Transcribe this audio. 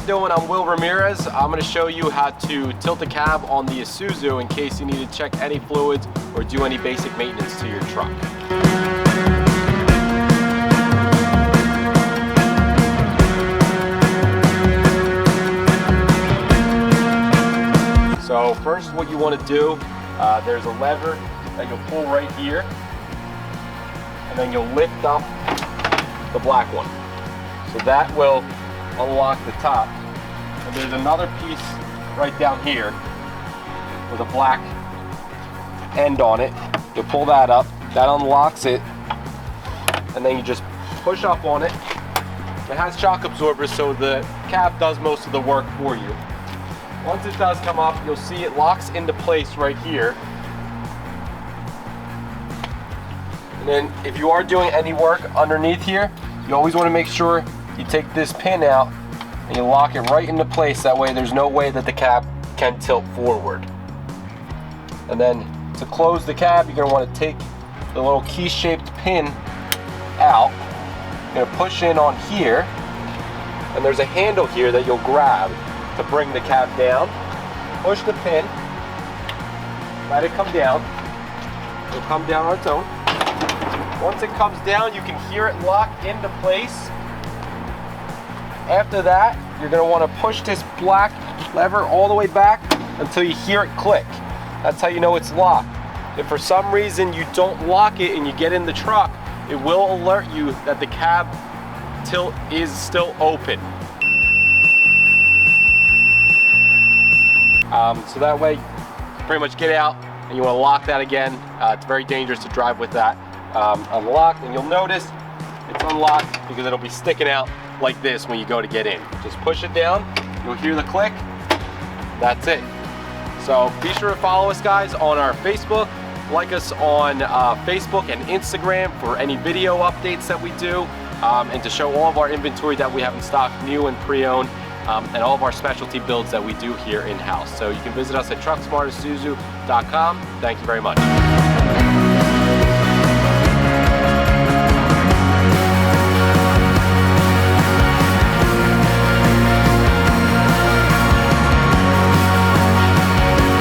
doing? I'm Will Ramierz. I'm going to show you how to tilt the cab on the Isuzu in case you need to check any fluids or do any basic maintenance to your truck. So first what you want to do, there's a lever that you'll pull right here, and then you'll lift up the black one. So that will unlock the top. And there's another piece right down here with a black end on it. You'll pull that up, that unlocks it, and then you just push up on it. It has shock absorbers, so the cab does most of the work for you. Once it does come up, you'll see it locks into place right here. And then if you are doing any work underneath here, you always want to make sure you take this pin out and you lock it right into place. That way there's no way that the cab can tilt forward. And then to close the cab, you're going to want to take the little key-shaped pin out. You're going to push in on here, and there's a handle here that you'll grab to bring the cab down. Push the pin, let it come down. It'll come down on its own. Once it comes down, you can hear it lock into place. After that, you're going to want to push this black lever all the way back until you hear it click. That's how you know it's locked. If for some reason you don't lock it and you get in the truck, it will alert you that the cab tilt is still open. So that way, you pretty much get out and you want to lock that again. It's very dangerous to drive with that unlocked, and you'll notice it's unlocked because it'll be sticking out like this when you go to get in. Just push it down, you'll hear the click, that's it. So be sure to follow us, guys, on our Facebook. Like us on Facebook and Instagram for any video updates that we do, and to show all of our inventory that we have in stock, new and pre-owned, and all of our specialty builds that we do here in-house. So you can visit us at TruckSmartIsuzu.com. Thank you very much.